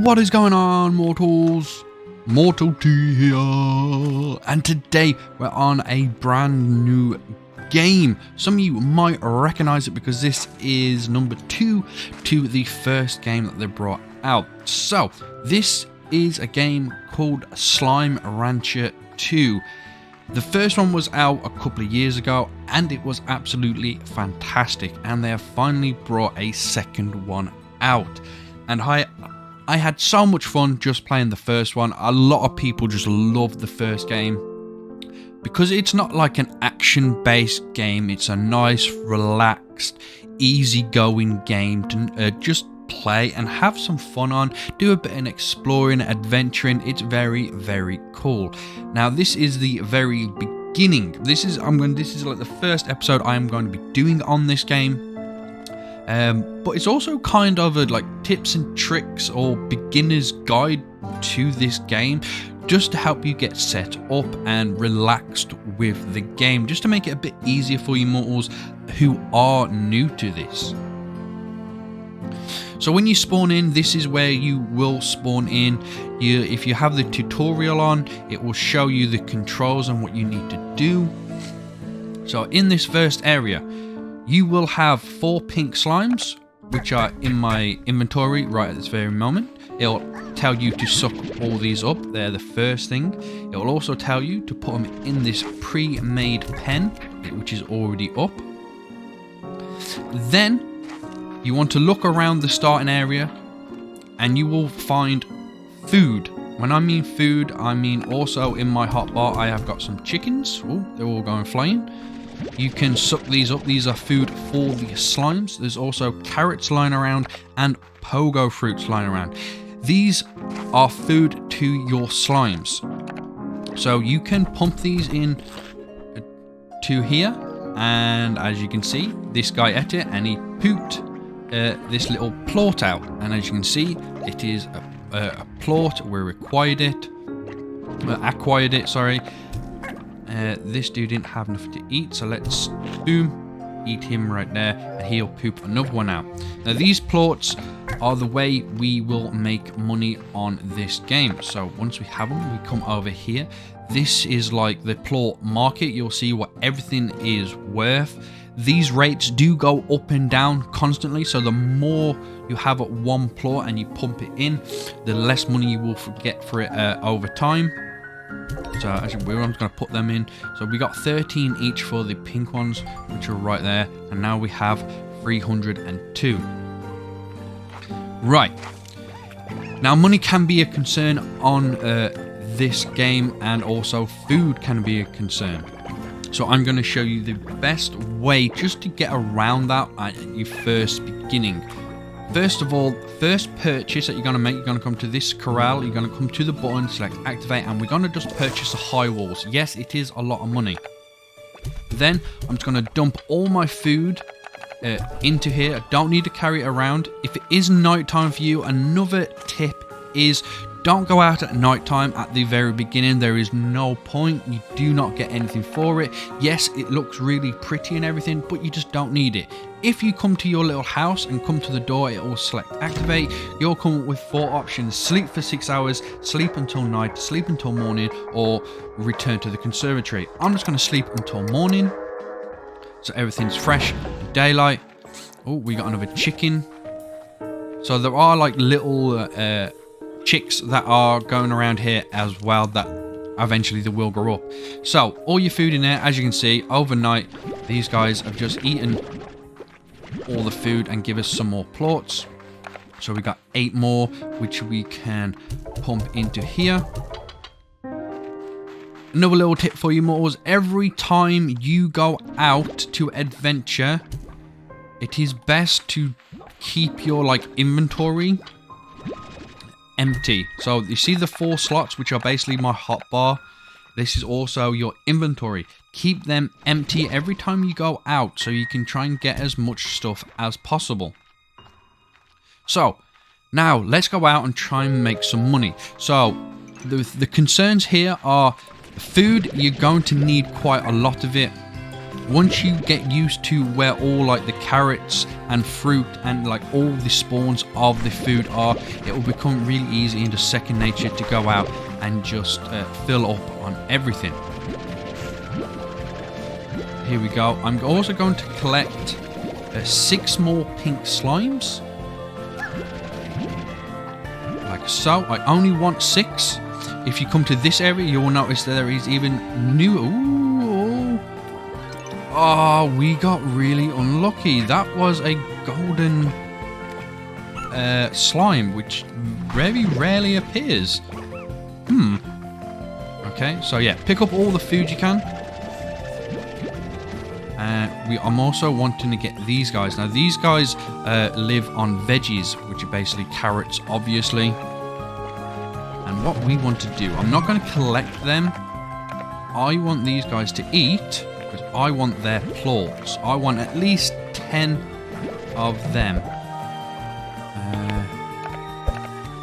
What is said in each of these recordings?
What is going on, mortals? Mortal T here, and today we're on a brand new game. Some of you might recognize it because this is number 2 to the first game that they brought out. So this is a game called Slime Rancher 2. The first one was out a couple of years ago and it was absolutely fantastic, and they have finally brought a second one out, and I had so much fun just playing the first one. A lot of people just loved the first game because it's not like an action-based game. It's a nice, relaxed, easy-going game to just play and have some fun on, do a bit of exploring, adventuring. It's very, very cool. Now, this is the very beginning. This is like the first episode I am going to be doing on this game. But it's also kind of a like tips and tricks or beginner's guide to this game, just to help you get set up and relaxed with the game, just to make it a bit easier for you mortals who are new to this. So when you spawn in, this is where you will spawn in. If you have the tutorial on, it will show you the controls and what you need to do. So in this first area, you will have 4 pink slimes, which are in my inventory right at this very moment. It'll tell you to suck all these up. They're the first thing. It will also tell you to put them in this pre-made pen, which is already up. Then you want to look around the starting area and you will find food. When I mean food, I mean also in my hotbar I have got some chickens. Oh, they're all going flying. You can suck these up. These are food for the slimes. There's also carrots lying around and pogo fruits lying around. These are food to your slimes. So you can pump these in to here. And as you can see, this guy ate it and he pooped this little plort out. And as you can see, it is a plort. We acquired it, sorry. This dude didn't have nothing to eat, so let's boom, eat him right there, and he'll poop another one out. Now these plorts are the way we will make money on this game. So once we have them, we come over here. This is like the plort market. You'll see what everything is worth. These rates do go up and down constantly, so the more you have at one plort and you pump it in, the less money you will get for it over time. So actually, we're just going to put them in. So we got 13 each for the pink ones, which are right there, and now we have 302. Right. Now money can be a concern on this game, and also food can be a concern. So I'm going to show you the best way just to get around that at your first beginning. First of all, first purchase that you're going to make, you're going to come to this corral, you're going to come to the button, select activate, and we're going to just purchase the high walls. Yes, it is a lot of money. Then I'm just going to dump all my food into here. I don't need to carry it around. If it is nighttime for you, another tip is don't go out at nighttime at the very beginning. There is no point. You do not get anything for it. Yes, it looks really pretty and everything, but you just don't need it. If you come to your little house and come to the door, it will select activate. You'll come up with 4 options: sleep for 6 hours, sleep until night, sleep until morning, or return to the conservatory. I'm just going to sleep until morning, so everything's fresh in daylight. Oh, we got another chicken. So there are like little chicks that are going around here as well that eventually they will grow up. So all your food in there, as you can see, overnight these guys have just eaten all the food and give us some more plorts. So we got 8 more, which we can pump into here. Another little tip for you mortals: every time you go out to adventure, it is best to keep your like inventory empty. So you see the 4 slots, which are basically my hotbar. This is also your inventory. Keep them empty every time you go out, so you can try and get as much stuff as possible. So now let's go out and try and make some money. So the concerns here are food. You're going to need quite a lot of it. once you get used to where all like the carrots and fruit and like all the spawns of the food are, it will become really easy into second nature to go out and just fill up on everything. Here we go. I'm also going to collect 6 more pink slimes. Like so. I only want 6. If you come to this area, you will notice that there is even new... Ooh. Oh, we got really unlucky. That was a golden slime, which very rarely appears. Okay, so yeah, pick up all the food you can. I'm also wanting to get these guys. Now, these guys live on veggies, which are basically carrots, obviously. And what we want to do, I'm not going to collect them. I want these guys to eat, because I want their plorts. I want at least 10 of them.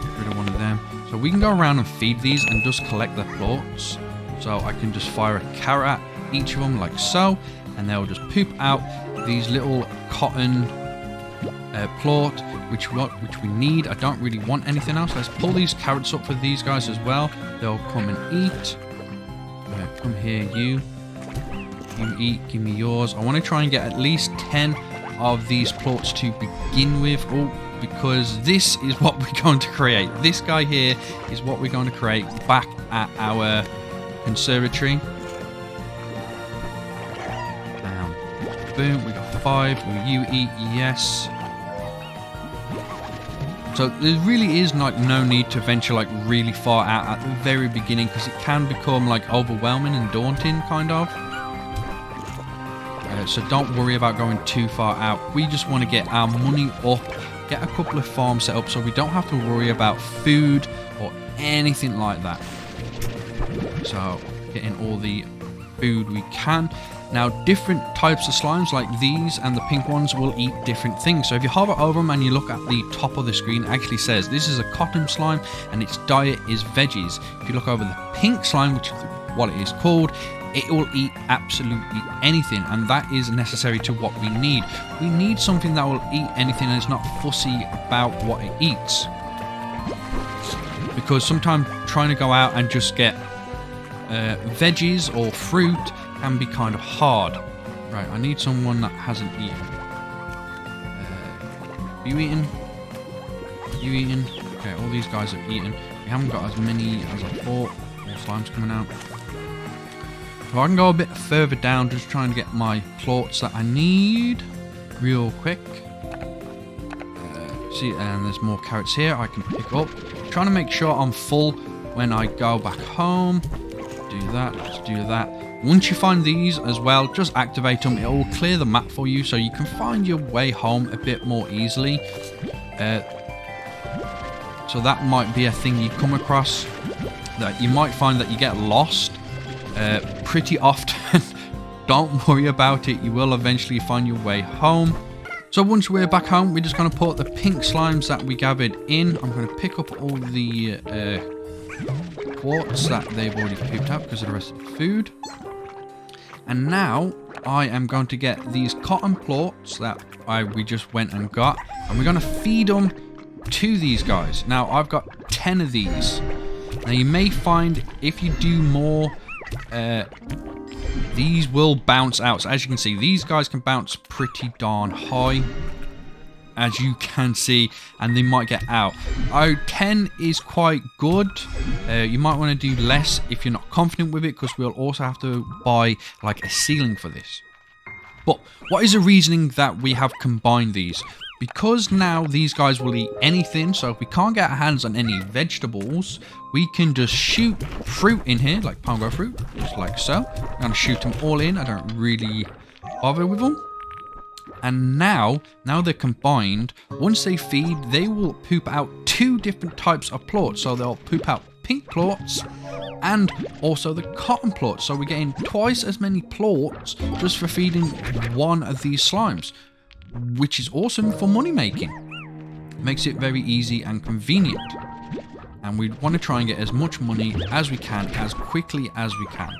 Get rid of one of them. So we can go around and feed these and just collect their plorts. So I can just fire a carrot at each of them like so. And they'll just poop out these little cotton plort, which we need. I don't really want anything else. Let's pull these carrots up for these guys as well. They'll come and eat. Come here, you eat. Give me yours. I want to try and get at least 10 of these plorts to begin with. Oh, because this is what we're going to create. This guy here is what we're going to create back at our conservatory. Boom, we got 5. Will you eat? Yes. So there really is like no need to venture like really far out at the very beginning, because it can become like overwhelming and daunting kind of. So don't worry about going too far out. We just want to get our money up, get a couple of farms set up so we don't have to worry about food or anything like that. So getting all the food we can. Now, different types of slimes like these and the pink ones will eat different things. So if you hover over them and you look at the top of the screen, it actually says this is a cotton slime and its diet is veggies. If you look over the pink slime, which is what it is called, it will eat absolutely anything, and that is necessary to what we need. We need something that will eat anything and is not fussy about what it eats. Because sometimes trying to go out and just get veggies or fruit can be kind of hard. Right, I need someone that hasn't eaten. You eaten? You eaten? Okay, all these guys have eaten. We haven't got as many as I thought. More slime's coming out. So I can go a bit further down, just trying to get my plorts that I need real quick. See, and there's more carrots here I can pick up. Trying to make sure I'm full when I go back home. Do that, let's do that. Once you find these as well, just activate them. It will clear the map for you so you can find your way home a bit more easily. So that might be a thing you come across, that you might find that you get lost pretty often. Don't worry about it, you will eventually find your way home. So once we're back home, we're just going to put the pink slimes that we gathered in. I'm going to pick up all the quartz that they've already pooped out because of the rest of the food. And now I am going to get these cotton plorts that we just went and got, and we're going to feed them to these guys. Now I've got 10 of these. Now you may find if you do more, these will bounce out. So as you can see, these guys can bounce pretty darn high, as you can see, and they might get out. 10 is quite good. You might want to do less if you're not confident with it, because we'll also have to buy like a ceiling for this. But what is the reasoning that we have combined these? Because now these guys will eat anything, so if we can't get our hands on any vegetables, we can just shoot fruit in here, like pongo fruit, just like so. I'm going to shoot them all in. I don't really bother with them. And now they're combined, once they feed, they will poop out 2 different types of plorts. So they'll poop out pink plorts and also the cotton plorts. So we're getting twice as many plorts just for feeding one of these slimes, which is awesome for money making. Makes it very easy and convenient. And we want to try and get as much money as we can, as quickly as we can.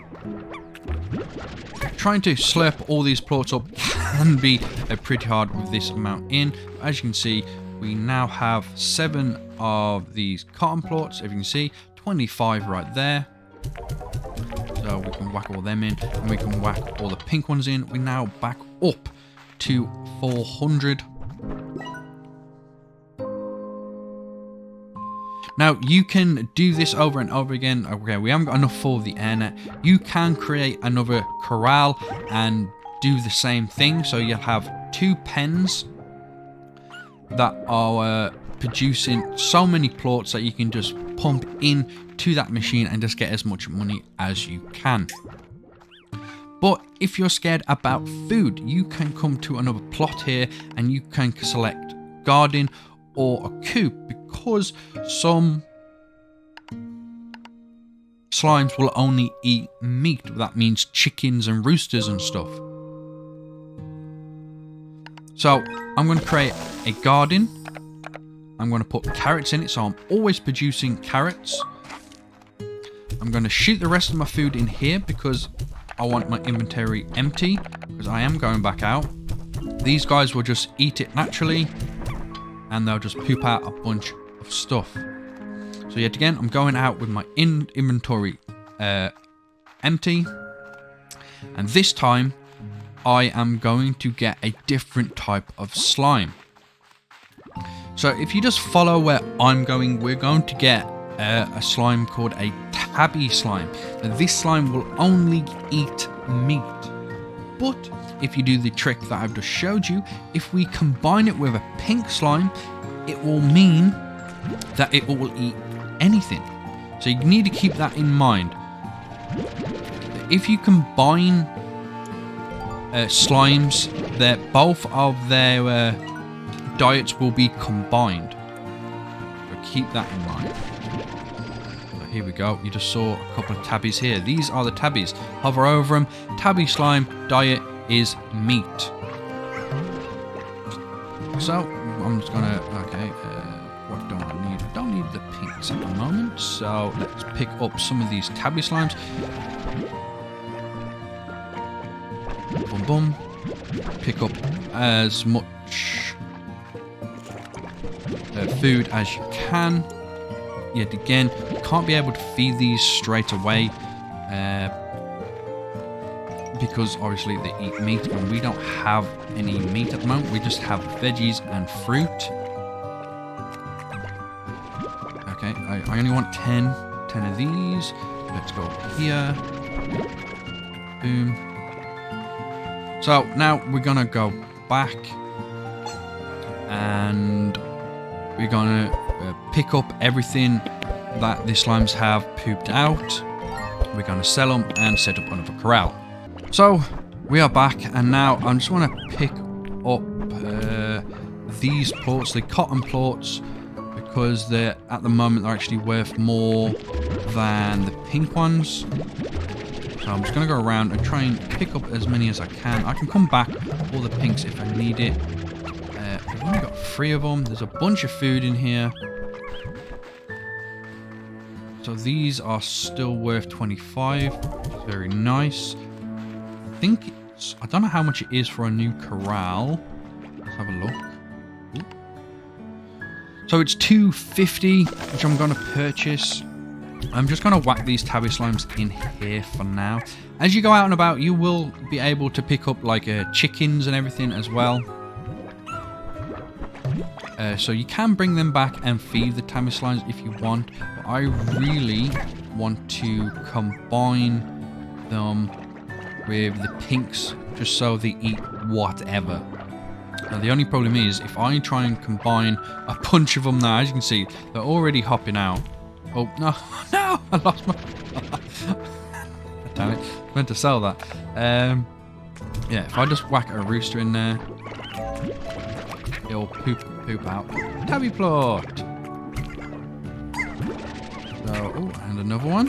trying to slurp all these plorts up can be pretty hard with this amount in. As you can see, we now have 7 of these cotton plorts. If you can see, 25 right there. So we can whack all them in, and we can whack all the pink ones in. We now back up to 400. Now, you can do this over and over again. Okay, we haven't got enough for the airnet. You can create another corral and do the same thing. So you'll have 2 pens that are producing so many plorts that you can just pump in to that machine and just get as much money as you can. But if you're scared about food, you can come to another plot here and you can select garden or a coop, because some slimes will only eat meat. That means chickens and roosters and stuff. So I'm going to create a garden. I'm going to put carrots in it, so I'm always producing carrots. I'm going to shoot the rest of my food in here because I want my inventory empty, because I am going back out. These guys will just eat it naturally, and they'll just poop out a bunch of stuff. So yet again, I'm going out with my inventory empty, and this time I am going to get a different type of slime. So if you just follow where I'm going, we're going to get a slime called a tabby slime. Now, this slime will only eat meat, but if you do the trick that I've just showed you, if we combine it with a pink slime, it will mean that it will eat anything. So you need to keep that in mind. If you combine slimes, both of their diets will be combined. So keep that in mind. So here we go. You just saw a couple of tabbies here. These are the tabbies. Hover over them. Tabby slime diet is meat. So I'm just gonna what do I need? I don't need the pinks at the moment, so let's pick up some of these tabby slimes. Boom boom. Pick up as much food as you can. Yet again, you can't be able to feed these straight away because obviously they eat meat, and we don't have any meat at the moment. We just have veggies and fruit. Okay, I only want 10 of these. Let's go here. Boom. So now we're gonna go back and we're gonna pick up everything that the slimes have pooped out. We're gonna sell them and set up another corral. So we are back, and now I just want to pick up these plorts, the cotton plorts, because they're at the moment they're actually worth more than the pink ones. So I'm just going to go around and try and pick up as many as I can. I can come back all the pinks if I need it. I've only got 3 of them. There's a bunch of food in here. So these are still worth 25. Very nice. I don't know how much it is for a new corral. Let's have a look. Ooh. So it's 250, which I'm going to purchase. I'm just going to whack these tabby slimes in here for now. As you go out and about, you will be able to pick up like chickens and everything as well. So you can bring them back and feed the tabby slimes if you want. But I really want to combine them with the pinks, just so they eat whatever. Now the only problem is, if I try and combine a bunch of them now, as you can see, they're already hopping out. Oh, no, no, I lost my... Damn it, I meant to sell that. Yeah, if I just whack a rooster in there, it'll poop out. Tabby plot! So, oh, and another one.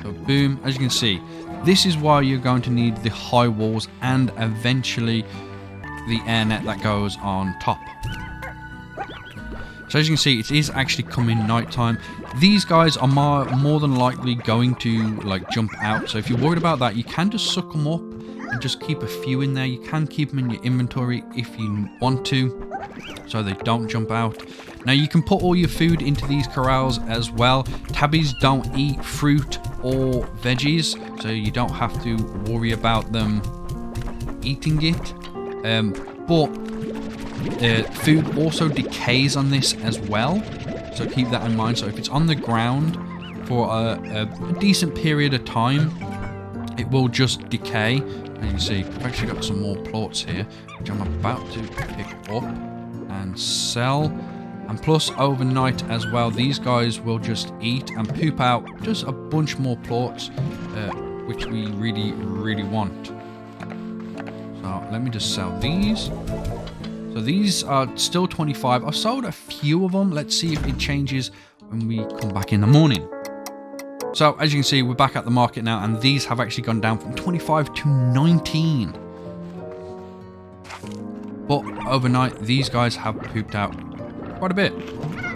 So, boom, as you can see, this is why you're going to need the high walls and eventually the air net that goes on top. So as you can see, it is actually coming nighttime. these guys are more than likely going to like jump out. So if you're worried about that, you can just suck them up and just keep a few in there. You can keep them in your inventory if you want to, so they don't jump out. Now you can put all your food into these corrals as well. Tabbies don't eat fruit or veggies, so you don't have to worry about them eating it. But food also decays on this as well, so keep that in mind. So if it's on the ground for a decent period of time, it will just decay. And you can see I've actually got some more plorts here, which I'm about to pick up and sell. And plus overnight as well, these guys will just eat and poop out just a bunch more plorts, which we really want. So let me just sell these. So these are still 25. I've sold a few of them. Let's see if it changes when we come back in the morning. So as you can see, we're back at the market now, and these have actually gone down from 25 to 19. But overnight, these guys have pooped out quite a bit.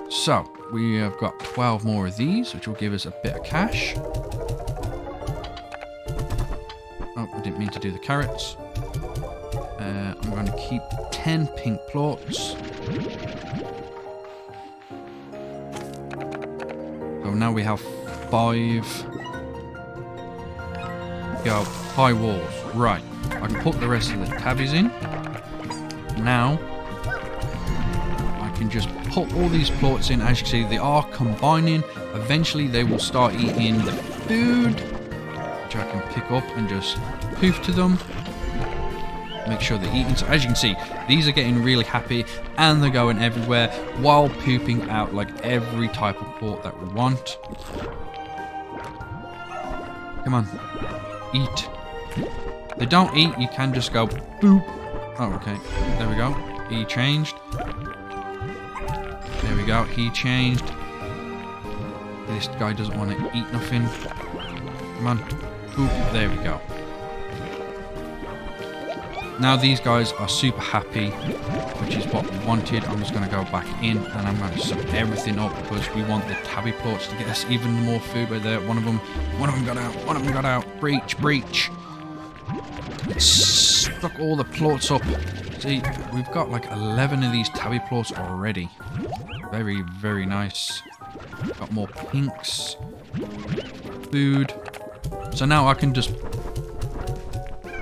So we have got 12 more of these, which will give us a bit of cash. Oh, I didn't mean to do the carrots. I'm going to keep 10 pink plorts. So now we have 5. Go, 5 walls. Right. I can put the rest of the tabbies in. Now I can just put all these plorts in. As you can see, they are combining. Eventually they will start eating the food, which I can pick up and just poof to them. Make sure they're eating. So as you can see, these are getting really happy and they're going everywhere while pooping out like every type of plort that we want. Come on, eat. If they don't eat, you can just go boop. Oh, okay. There we go. He changed. There we go. He changed. This guy doesn't want to eat nothing. Come on. Boop. There we go. Now these guys are super happy, which is what we wanted. I'm just going to go back in and I'm going to suck everything up because we want the tabby plorts to get us even more food. Where there, one of them got out. One of them got out. Breach. Stuck all the plorts up. See, we've got like 11 of these tabby plorts already. Very nice. Got more pinks. Food. So now I can just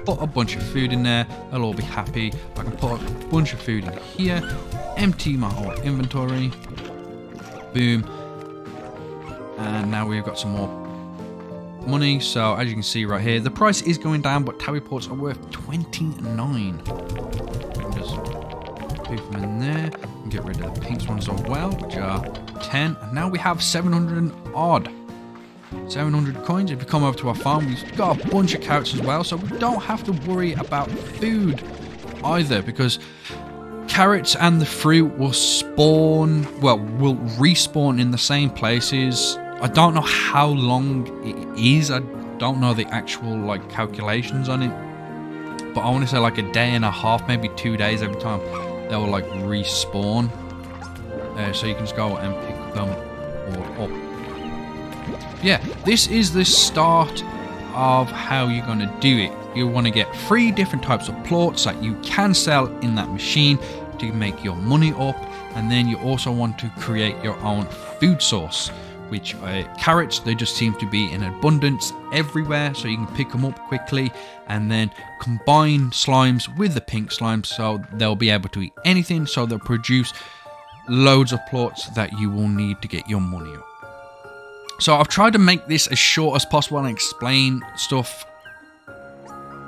put a bunch of food in there. They'll all be happy. I can put a bunch of food in here. Empty my whole inventory. Boom. And now we've got some more money. So as you can see right here, the price is going down, but tabby plorts are worth 29. Just poof them in there and get rid of the pinks ones as well, which are 10. And now we have 700 and odd. 700 coins. If you come over to our farm, we've got a bunch of carrots as well, so we don't have to worry about food either, because carrots and the fruit will spawn, well, will respawn in the same places. I don't know how long it is. I don't know the actual like calculations on it, but I want to say like a day and a half, maybe 2 days every time they will like respawn. So you can just go and pick them all up. Yeah, this is the start of how you're going to do it. You want to get 3 different types of plorts that you can sell in that machine to make your money up, and then you also want to create your own food source, which carrots, they just seem to be in abundance everywhere, so you can pick them up quickly and then combine slimes with the pink slimes, so they'll be able to eat anything, so they'll produce loads of plorts that you will need to get your money up. So I've tried to make this as short as possible and explain stuff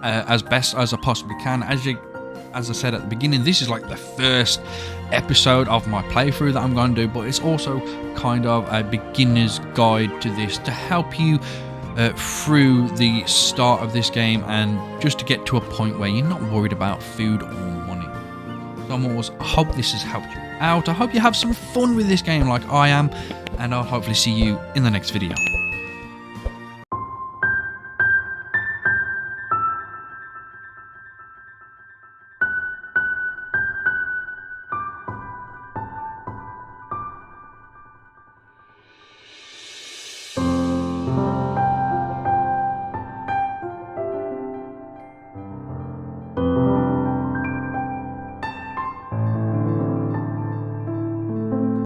as best as I possibly can. As I said at the beginning, this is like the first episode of my playthrough that I'm going to do, but it's also kind of a beginner's guide to this to help you through the start of this game and just to get to a point where you're not worried about food or money. So I hope this has helped you out. I hope you have some fun with this game like I am, and I'll hopefully see you in the next video.